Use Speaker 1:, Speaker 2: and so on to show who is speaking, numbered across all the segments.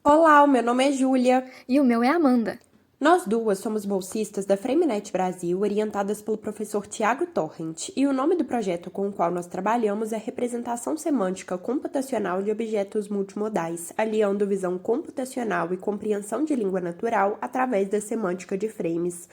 Speaker 1: Olá, o meu nome é Júlia.
Speaker 2: E o meu é Amanda.
Speaker 1: Nós duas somos bolsistas da FrameNet Brasil, orientadas pelo professor Tiago Torrent, e o nome do projeto com o qual nós trabalhamos é Representação Semântica Computacional de Objetos Multimodais, aliando visão computacional e compreensão de língua natural através da semântica de frames.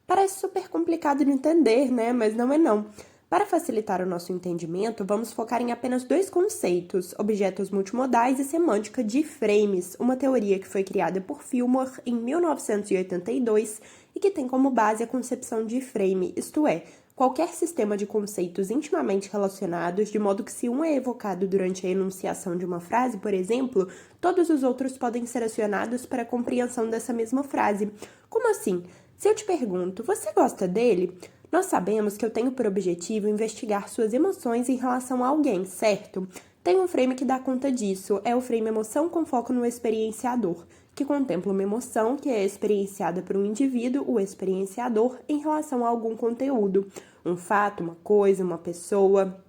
Speaker 1: Parece super complicado de entender, né? Mas não é não. Para facilitar o nosso entendimento, vamos focar em apenas dois conceitos: objetos multimodais e semântica de frames, uma teoria que foi criada por Fillmore em 1982 e que tem como base a concepção de frame, isto é, qualquer sistema de conceitos intimamente relacionados, de modo que se um é evocado durante a enunciação de uma frase, por exemplo, todos os outros podem ser acionados para a compreensão dessa mesma frase. Como assim? Se eu te pergunto, você gosta dele? Nós sabemos que eu tenho por objetivo investigar suas emoções em relação a alguém, certo? Tem um frame que dá conta disso, é o frame emoção com foco no experienciador, que contempla uma emoção que é experienciada por um indivíduo, o experienciador, em relação a algum conteúdo, um fato, uma coisa, uma pessoa.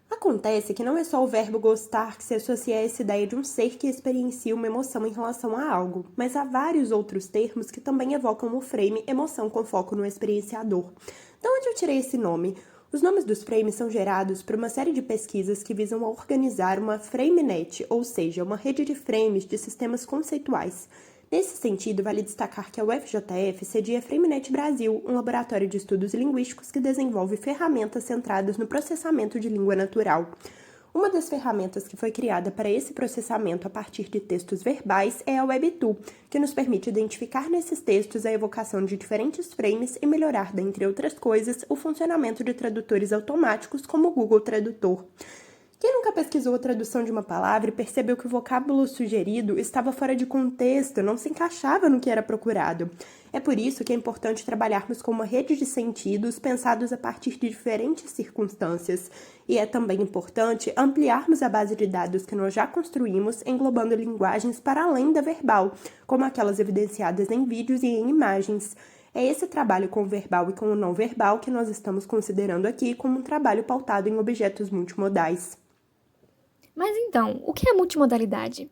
Speaker 1: Acontece que não é só o verbo gostar que se associa a essa ideia de um ser que experiencia uma emoção em relação a algo, mas há vários outros termos que também evocam o frame emoção com foco no experienciador. De onde eu tirei esse nome? Os nomes dos frames são gerados por uma série de pesquisas que visam organizar uma FrameNet, ou seja, uma rede de frames de sistemas conceituais. Nesse sentido, vale destacar que a UFJF cedia a FrameNet Brasil, um laboratório de estudos linguísticos que desenvolve ferramentas centradas no processamento de língua natural. Uma das ferramentas que foi criada para esse processamento a partir de textos verbais é a WebTool, que nos permite identificar nesses textos a evocação de diferentes frames e melhorar, dentre outras coisas, o funcionamento de tradutores automáticos como o Google Tradutor. Quem nunca pesquisou a tradução de uma palavra e percebeu que o vocábulo sugerido estava fora de contexto, não se encaixava no que era procurado? É por isso que é importante trabalharmos com uma rede de sentidos pensados a partir de diferentes circunstâncias. E é também importante ampliarmos a base de dados que nós já construímos, englobando linguagens para além da verbal, como aquelas evidenciadas em vídeos e em imagens. É esse trabalho com o verbal e com o não verbal que nós estamos considerando aqui como um trabalho pautado em objetos multimodais.
Speaker 2: Mas então, o que é multimodalidade?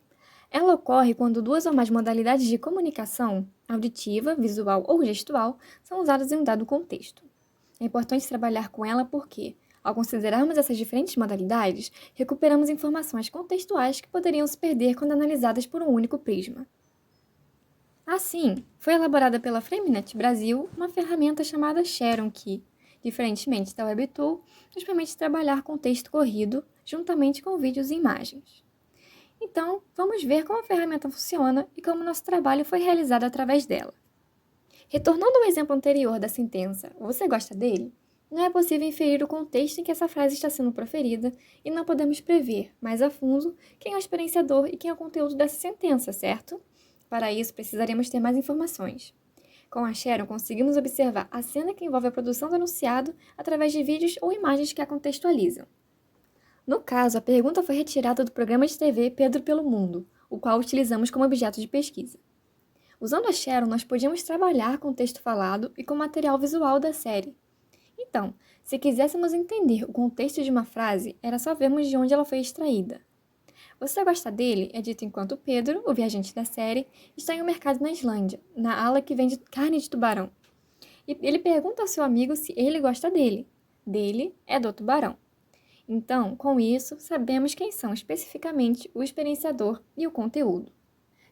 Speaker 2: Ela ocorre quando duas ou mais modalidades de comunicação, auditiva, visual ou gestual, são usadas em um dado contexto. É importante trabalhar com ela porque, ao considerarmos essas diferentes modalidades, recuperamos informações contextuais que poderiam se perder quando analisadas por um único prisma. Assim, foi elaborada pela FrameNet Brasil uma ferramenta chamada Sharon que, diferentemente da WebTool, nos permite trabalhar com texto corrido juntamente com vídeos e imagens. Então, vamos ver como a ferramenta funciona e como nosso trabalho foi realizado através dela. Retornando ao exemplo anterior da sentença "Você gosta dele?", não é possível inferir o contexto em que essa frase está sendo proferida e não podemos prever, mais a fundo, quem é o experienciador e quem é o conteúdo dessa sentença, certo? Para isso, precisaremos ter mais informações. Com a Sharon, conseguimos observar a cena que envolve a produção do enunciado através de vídeos ou imagens que a contextualizam. No caso, a pergunta foi retirada do programa de TV Pedro pelo Mundo, o qual utilizamos como objeto de pesquisa. Usando a Sharon, nós podíamos trabalhar com o texto falado e com o material visual da série. Então, se quiséssemos entender o contexto de uma frase, era só vermos de onde ela foi extraída. "Você gosta dele?" é dito enquanto Pedro, o viajante da série, está em um mercado na Islândia, na ala que vende carne de tubarão. E ele pergunta ao seu amigo se ele gosta dele. Dele é do tubarão. Então, com isso, sabemos quem são especificamente o experienciador e o conteúdo.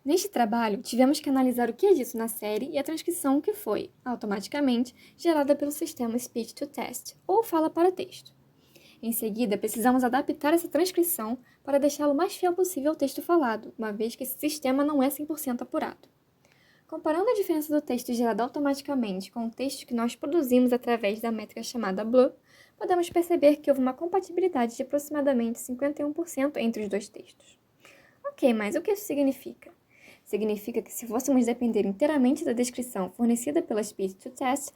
Speaker 2: Neste trabalho, tivemos que analisar o que é dito na série e a transcrição que foi, automaticamente, gerada pelo sistema Speech to Text, ou fala para texto. Em seguida, precisamos adaptar essa transcrição para deixá-lo mais fiel possível ao texto falado, uma vez que esse sistema não é 100% apurado. Comparando a diferença do texto gerado automaticamente com o texto que nós produzimos através da métrica chamada BLEU, podemos perceber que houve uma compatibilidade de aproximadamente 51% entre os dois textos. Ok, mas o que isso significa? Significa que se fôssemos depender inteiramente da descrição fornecida pela Speech to Text,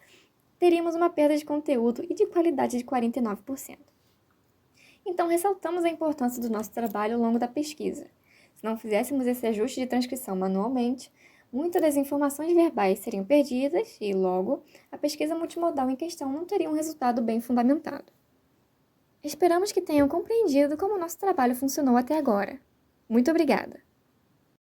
Speaker 2: teríamos uma perda de conteúdo e de qualidade de 49%. Então, ressaltamos a importância do nosso trabalho ao longo da pesquisa. Se não fizéssemos esse ajuste de transcrição manualmente, muitas das informações verbais seriam perdidas e, logo, a pesquisa multimodal em questão não teria um resultado bem fundamentado. Esperamos que tenham compreendido como o nosso trabalho funcionou até agora. Muito obrigada!